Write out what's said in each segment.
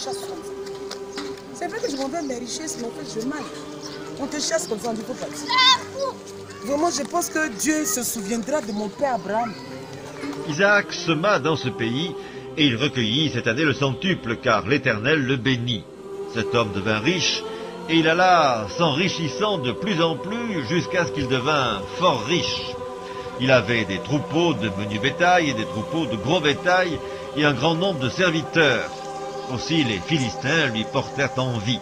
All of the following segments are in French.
chasse comme ça. C'est vrai que je m'en donne des richesses, mais en fait, je mal. On te chasse comme ça, on ne peut pas dire. Vraiment, je pense que Dieu se souviendra de mon père Abraham. Isaac sema dans ce pays et il recueillit cette année le centuple, car l'Éternel le bénit. Cet homme devint riche et il alla s'enrichissant de plus en plus jusqu'à ce qu'il devint fort riche. Il avait des troupeaux de menu bétail et des troupeaux de gros bétail et un grand nombre de serviteurs. Aussi les Philistins lui portèrent envie.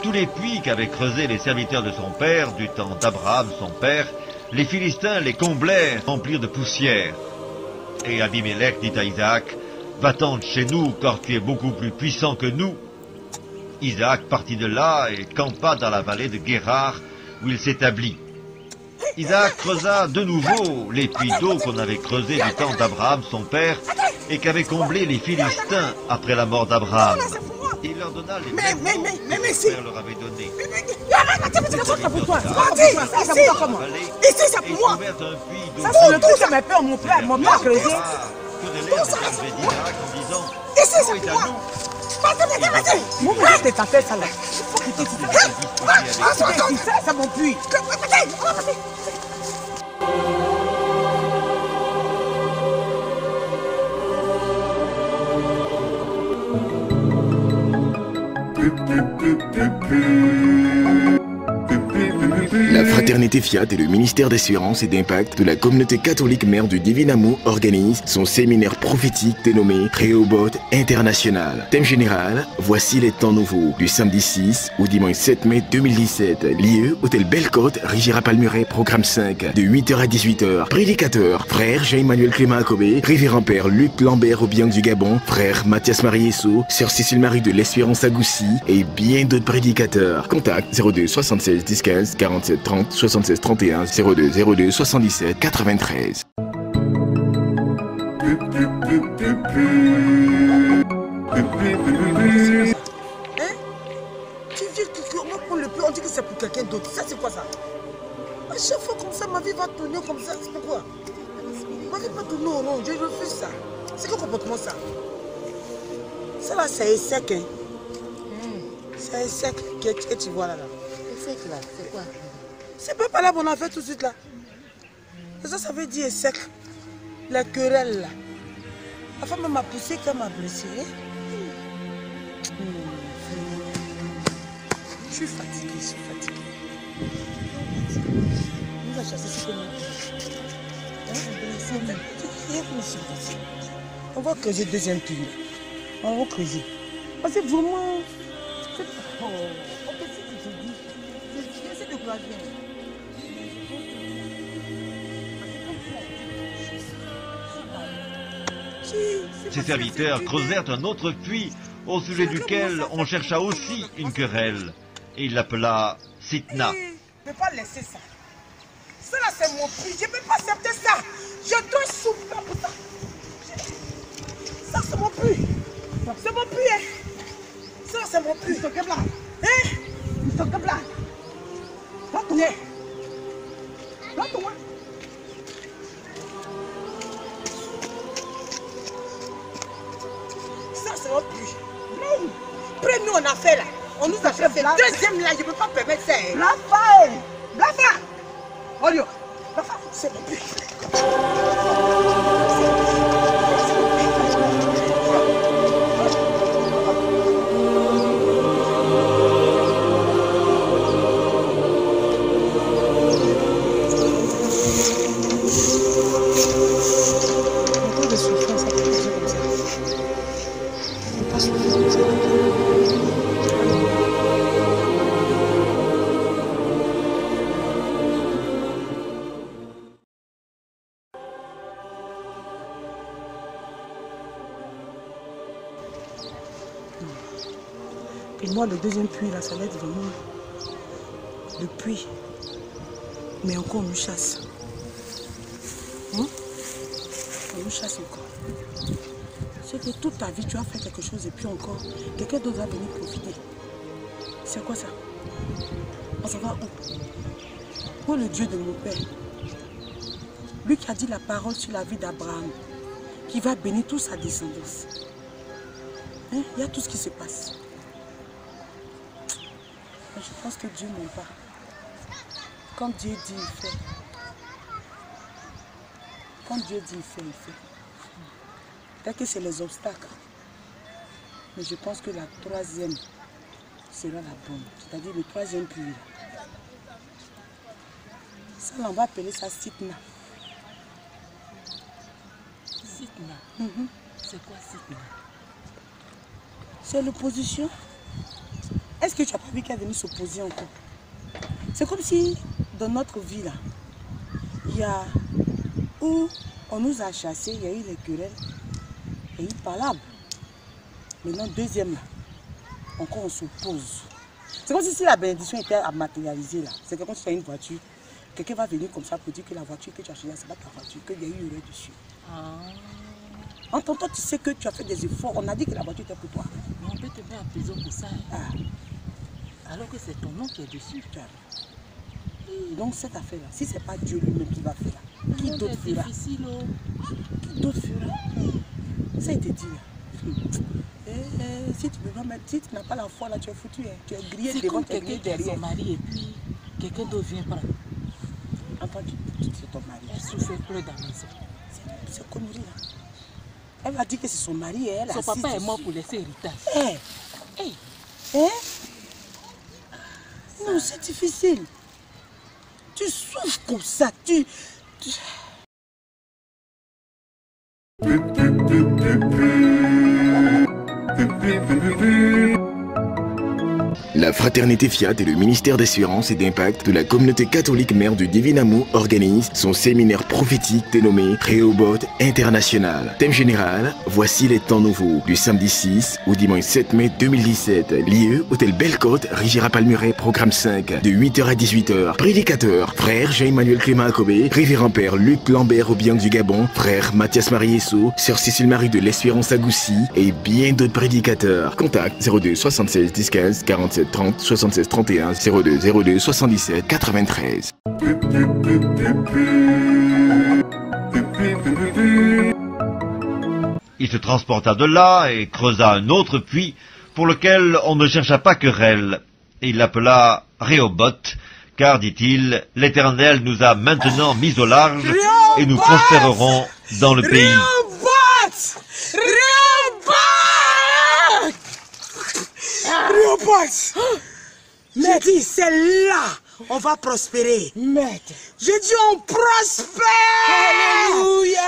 Tous les puits qu'avaient creusés les serviteurs de son père, du temps d'Abraham son père, les Philistins les comblèrent, remplirent de poussière. Et Abimelech dit à Isaac, « Va-t'en de chez nous, car tu es beaucoup plus puissant que nous. » Isaac partit de là et campa dans la vallée de Guérar, où il s'établit. Isaac creusa de nouveau les puits d'eau qu'on avait creusés du temps d'Abraham son père, et qu'avaient comblés les Philistins après la mort d'Abraham. Il leur donna les mêmes noms que son père leur avait donnés. C'est pour toi. Ici, c'est pour moi. Ça, c'est le truc que mes pères, mon père a creusé. Ici, c'est pour moi. Vas-y. Mon père, t'es fait ça là. C'est mon puits. La Fraternité Fiat et le ministère d'Assurance et d'Impact de la communauté catholique mère du Divin Amour organisent son séminaire prophétique dénommé Rehoboth International. Thème général, voici les temps nouveaux, du samedi 6 au dimanche 7 mai 2017. Lieu, Hôtel Belle-Côte, Rigira Palmeraie, programme 5, de 8h à 18h. Prédicateur, frère Jean-Emmanuel Clément Akobé, révérend père Luc Lambert Obiang du Gabon, frère Mathias Marie Esso, sœur Cécile Marie de l'Espérance Agoussi et bien d'autres prédicateurs. Contact 02 76 10 15 47 30 76 31 02 02 77 93. Tu dis qu'on va prendre le plus, on dit que c'est pour quelqu'un d'autre. Ça, c'est quoi ça? À chaque fois comme ça, ma vie va tourner comme ça. C'est pourquoi? Ma vie va tourner au rond. Je refuse ça. C'est quel comportement ça? Ça là, c'est sec. Hein? C'est sec que tu vois là. C'est sec là, c'est quoi? C'est pas par là qu'on a fait tout de suite là. Ça veut dire sec. La querelle là. La femme m'a poussé qu'elle m'a blessé. Je suis fatiguée, je suis fatiguée. On va chasser ce que nous. On va creuser le deuxième tour. On va creuser. Parce que vraiment. On peut se dire. C'est de quoi bien. Ses serviteurs creusèrent un autre puits au sujet duquel on chercha aussi une querelle. Et il l'appela Sitna. Je ne peux pas laisser ça. Ça là c'est mon puits. Je ne peux pas accepter ça. Je dois souffrir pour ça. Ça c'est mon puits. C'est mon puits. Hein. Ça c'est mon puits. Hein? Ça c'est mon puits. Premier on a fait là. On nous a fait. Deuxième là, je ne peux pas permettre ça. Blafa. Olio. Blafa, c'est mon puits. Et moi, le deuxième puits, là, ça va être vraiment le puits. Mais encore, on nous chasse. On nous chasse encore. C'est que toute ta vie, tu as fait quelque chose et puis encore, quelqu'un d'autre va venir profiter. C'est quoi ça? On s'en va où? Où est le Dieu de mon père? Lui qui a dit la parole sur la vie d'Abraham, qui va bénir toute sa descendance. Hein? Il y a tout ce qui se passe. Mais je pense que Dieu m'aime pas. Quand Dieu dit, il fait. Quand Dieu dit, il fait, il fait. Peut-être que c'est les obstacles. Mais je pense que la troisième sera la bonne. C'est-à-dire le troisième puits. Ça, on va appeler ça Sitna. Sitna. C'est quoi Sitna? C'est l'opposition. Est-ce que tu n'as pas vu qu'elle est venue s'opposer encore? C'est comme si dans notre vie là, il y a où on nous a chassés, il y a eu les querelles, il y a eu palabre. Maintenant, deuxième là, encore on s'oppose. C'est comme si la bénédiction était à matérialiser là. C'est comme si tu as une voiture, quelqu'un va venir comme ça pour dire que la voiture que tu as achetée, c'est pas ta voiture, qu'il y a eu une erreur dessus. En tant que tu sais que tu as fait des efforts, on a dit que la voiture était pour toi. Mais on peut te mettre en prison pour ça. Alors que c'est ton nom qui est dessus. Donc cette affaire-là, si ce n'est pas Dieu lui-même qui va faire, qui d'autre fera? Qui d'autre fera? Ça a été dit là. Si tu peux pas mettre, si tu n'as pas la foi là, tu es foutu. Hein. Tu es grillé devant, tu es grillé derrière. C'est son mari et puis quelqu'un d'autre vient prendre. Entendu, c'est ton mari. Elle souffre plus dans la maison. C'est connerie là. Elle va dire que c'est son mari et elle. Son papa est mort pour laisser héritage. Non, c'est difficile. Tu souffres comme ça, La Fraternité Fiat et le ministère d'Assurance et d'Impact de la communauté catholique mère du Divin Amour organisent son séminaire prophétique dénommé Rehoboth International. Thème général, voici les temps nouveaux, du samedi 6 au dimanche 7 mai 2017. Lieu, Hôtel Belle-Côte, Rigira Palmeret, programme 5, de 8h à 18h. Prédicateur, frère Jean-Emmanuel Clément Akobé, révérend père Luc Lambert Obiang du Gabon, frère Mathias Mariesso, sœur Cécile Marie de l'Espérance à Goussy et bien d'autres prédicateurs. Contact 02 76 10 15 47 30 76 31 02 02 77 93. Il se transporta de là et creusa un autre puits pour lequel on ne chercha pas querelle. Et il l'appela Rehoboth, car, dit-il, l'Éternel nous a maintenant mis au large et nous prospérerons dans le pays. Rehoboth! J'ai dit, c'est là on va prospérer. Maître. J'ai dit, on prospère. Alléluia.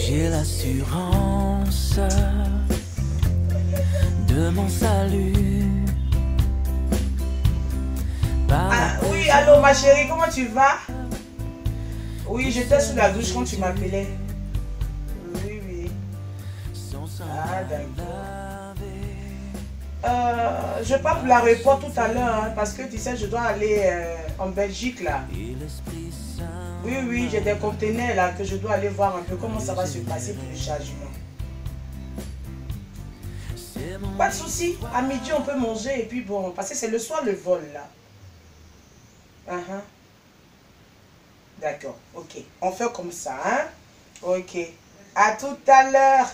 J'ai l'assurance de mon salut. Oui, allô ma chérie, comment tu vas? Oui, j'étais sous la douche quand tu m'appelais. Oui, oui. Ah, d'accord. Je pars pour l'aéroport tout à l'heure, hein, parce que tu sais, je dois aller en Belgique là. Oui, oui, j'ai des conteneurs là que je dois aller voir un peu comment ça va se passer pour le chargement. Pas de souci, à midi on peut manger et puis bon, parce que c'est le soir le vol là. D'accord, ok. On fait comme ça, hein? Ok. À tout à l'heure.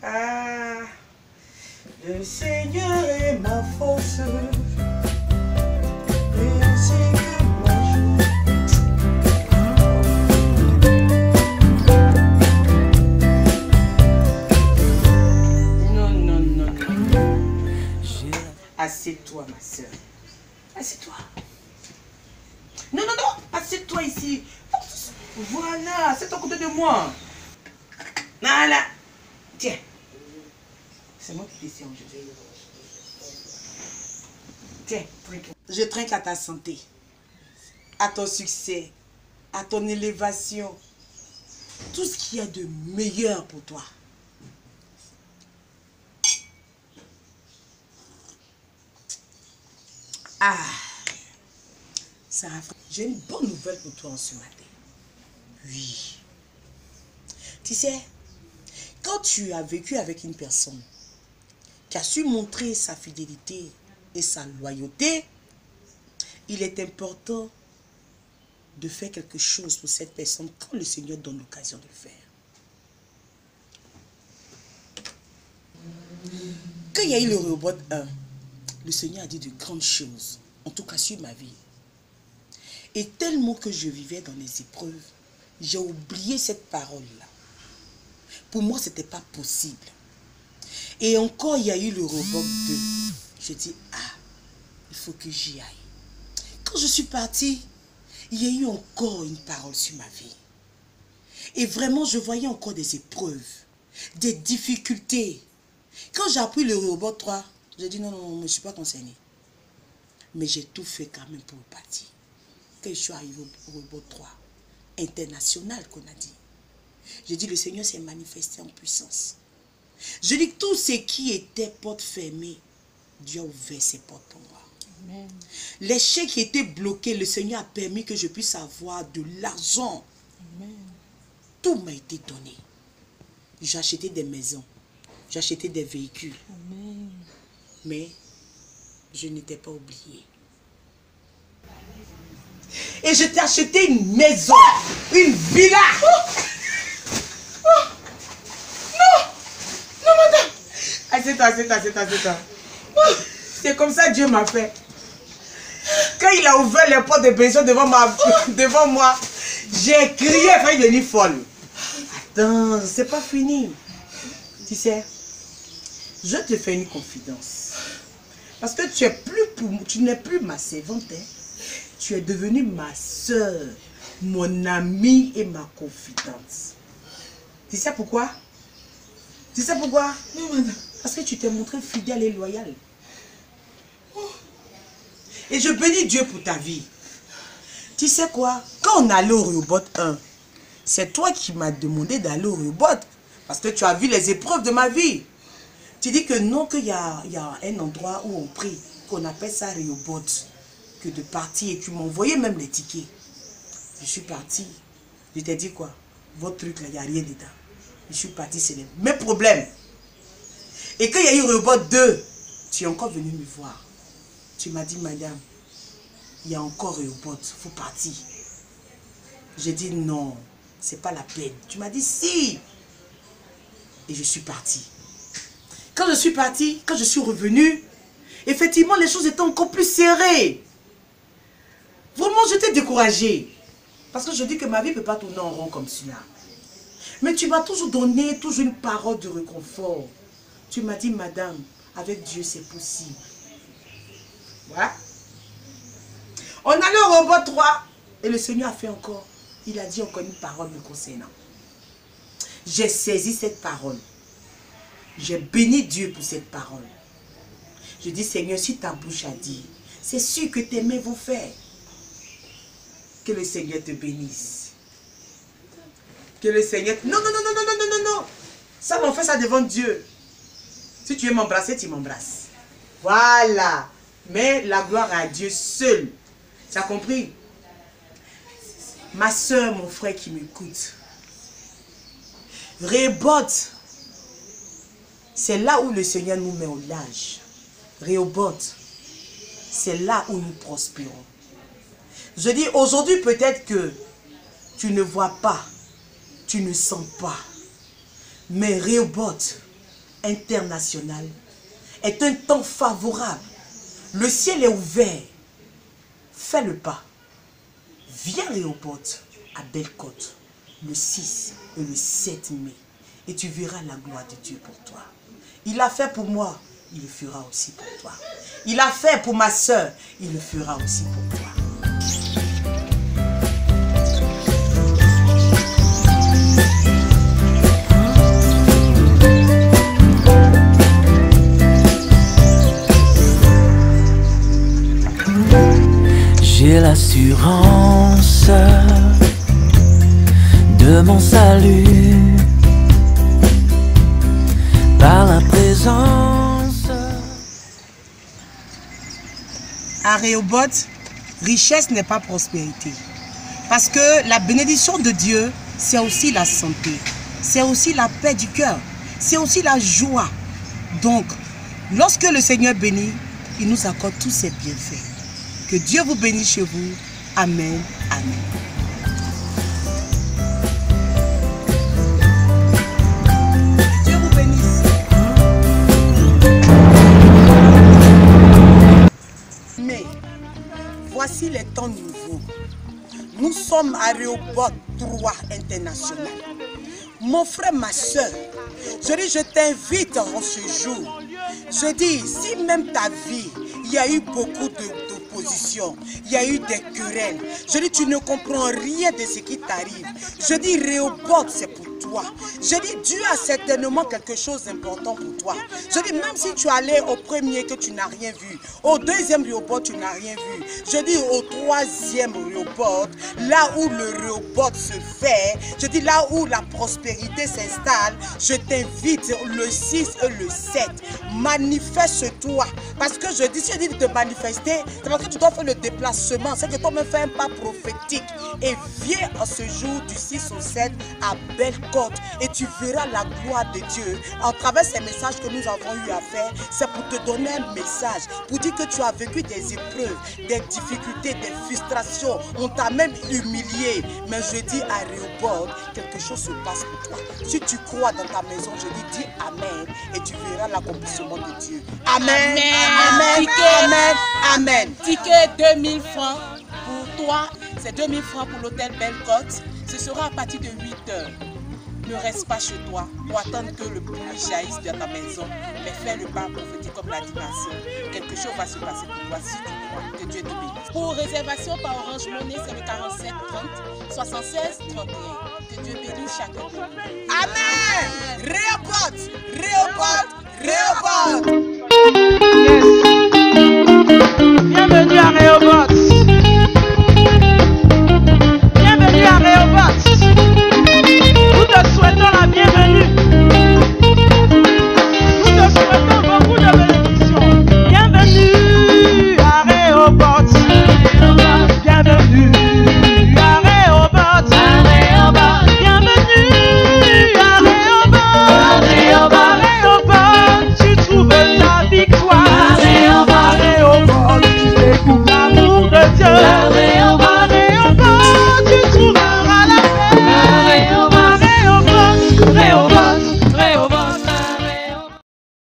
Ah, le Seigneur est ma force. Assieds-toi, ma soeur. Assieds-toi. Non, non, non. Assieds-toi ici. Voilà. C'est à côté de moi. Voilà. Tiens. C'est moi qui décide. Tiens, trinque. Je trinque à ta santé. À ton succès. À ton élévation. Tout ce qu'il y a de meilleur pour toi. Ah, Sarah, j'ai une bonne nouvelle pour toi en ce matin. Oui. Tu sais, quand tu as vécu avec une personne qui a su montrer sa fidélité et sa loyauté, il est important de faire quelque chose pour cette personne quand le Seigneur donne l'occasion de le faire. Quand il y a eu le Rehoboth 1, le Seigneur a dit de grandes choses, en tout cas sur ma vie. Et tellement que je vivais dans les épreuves, j'ai oublié cette parole-là. Pour moi, ce n'était pas possible. Et encore, il y a eu le Rehoboth 2. Je dis, ah, il faut que j'y aille. Quand je suis partie, il y a eu encore une parole sur ma vie. Et vraiment, je voyais encore des épreuves, des difficultés. Quand j'ai appris le Rehoboth 3, j'ai dit non, je ne suis pas concernée. Mais j'ai tout fait quand même pour partir. Quand je suis arrivé au Rehoboth 3, international qu'on a dit, j'ai dit le Seigneur s'est manifesté en puissance. Je dis que tout ce qui était porte fermée, Dieu a ouvert ses portes pour moi. Amen. Les chèques qui étaient bloqués, le Seigneur a permis que je puisse avoir de l'argent. Tout m'a été donné. J'ai acheté des maisons. J'ai acheté des véhicules. Amen. Mais je n'étais pas oubliée. Et je t'ai acheté une maison, une villa. Non, non madame. Assieds-toi. C'est comme ça que Dieu m'a fait. Quand il a ouvert les portes de pension devant moi, j'ai crié, il fallait devenir folle. Attends, c'est pas fini. Tu sais, je te fais une confidence. Parce que tu n'es plus ma servante. Hein. Tu es devenue ma soeur, mon amie et ma confidente. Tu sais pourquoi? Tu sais pourquoi? Non, madame. Parce que tu t'es montré fidèle et loyal. Et je bénis Dieu pour ta vie. Tu sais quoi? Quand on allait au Rehoboth 1, c'est toi qui m'as demandé d'aller au Rehoboth. Parce que tu as vu les épreuves de ma vie. Tu dis que non, qu'il y a un endroit où on prie, qu'on appelle ça Rehoboth, que de partir. Et tu m'as envoyé même les tickets. Je suis partie. Je t'ai dit quoi? Votre truc là, il n'y a rien dedans. Je suis partie, c'est les mêmes problèmes. Et quand il y a eu Rehoboth 2, tu es encore venu me voir. Tu m'as dit, madame, il y a encore Rehoboth, il faut partir. J'ai dit non, c'est pas la peine. Tu m'as dit si. Et je suis partie. Quand je suis partie, quand je suis revenue, effectivement, les choses étaient encore plus serrées. Vraiment, j'étais découragée. Parce que je dis que ma vie ne peut pas tourner en rond comme cela. Mais tu m'as toujours donné une parole de réconfort. Tu m'as dit, madame, avec Dieu, c'est possible. Voilà. On allait au Rehoboth 3 et le Seigneur a fait encore. Il a dit encore une parole me concernant. J'ai saisi cette parole. J'ai béni Dieu pour cette parole. Je dis, Seigneur, si ta bouche a dit, c'est sûr que tes mains vont faire. Que le Seigneur te bénisse. Que le Seigneur... Non. Ça, on fait ça devant Dieu. Si tu veux m'embrasser, tu m'embrasses. Voilà. Mais la gloire à Dieu seul. Tu as compris? Ma soeur, mon frère qui m'écoute. Rehoboth, c'est là où le Seigneur nous met au large. Rehoboth, c'est là où nous prospérons. Je dis aujourd'hui peut-être que tu ne vois pas, tu ne sens pas. Mais Rehoboth international est un temps favorable. Le ciel est ouvert. Fais le pas. Viens Rehoboth à Belle-Côte le 6 et le 7 mai. Et tu verras la gloire de Dieu pour toi. Il a fait pour moi, il le fera aussi pour toi. Il a fait pour ma soeur, il le fera aussi pour toi. J'ai l'assurance de mon salut par la présence. À Rehoboth, richesse n'est pas prospérité. Parce que la bénédiction de Dieu, c'est aussi la santé. C'est aussi la paix du cœur. C'est aussi la joie. Donc, lorsque le Seigneur bénit, il nous accorde tous ses bienfaits. Que Dieu vous bénisse chez vous. Amen. Amen. Dieu vous bénisse. Mais, voici les temps nouveaux. Nous sommes à Rehoboth 3 international. Mon frère, ma soeur, je t'invite en ce jour. Je dis, si même ta vie, il y a eu beaucoup d'opposition, il y a eu des querelles, je dis, tu ne comprends rien de ce qui t'arrive. Je dis, Rehoboth, c'est pour toi. Je dis, Dieu a certainement quelque chose d'important pour toi. Je dis, même si tu allais au premier que tu n'as rien vu, au deuxième Rehoboth, tu n'as rien vu. Je dis, au troisième Rehoboth, là où le Rehoboth se fait, je dis, là où la prospérité s'installe, je t'invite le 6 et le 7. Manifeste-toi. Parce que je dis, si je dis de te manifester, c'est parce que tu dois faire le déplacement. C'est que toi-même fais un pas prophétique. Et viens en ce jour du 6 au 7 à Bellecote. Et tu verras la gloire de Dieu. En travers ces messages que nous avons eu à faire, c'est pour te donner un message. Pour dire que tu as vécu des épreuves, des difficultés, des frustrations. On t'a même humilié. Mais je dis à Rehoboth, quelque chose se passe pour toi. Si tu crois dans ta maison, je dis Amen. Et tu verras l'accomplissement de Dieu. Amen. Amen. Amen. Amen. Ticket 2000 francs pour toi. C'est 2000 francs pour l'hôtel Bellecote. Ce sera à partir de 8 h. Ne reste pas chez toi pour attendre que le pluie jaillisse dans ta maison, mais fais le pas prophétique comme l'a dit ma soeur. Quelque chose va se passer pour toi si tu crois. Que Dieu te bénisse. Pour réservation par Orange Money, c'est le 47 30 76 31. Que Dieu bénisse chacun. Amen. Rehoboth. Rehoboth. Rehoboth.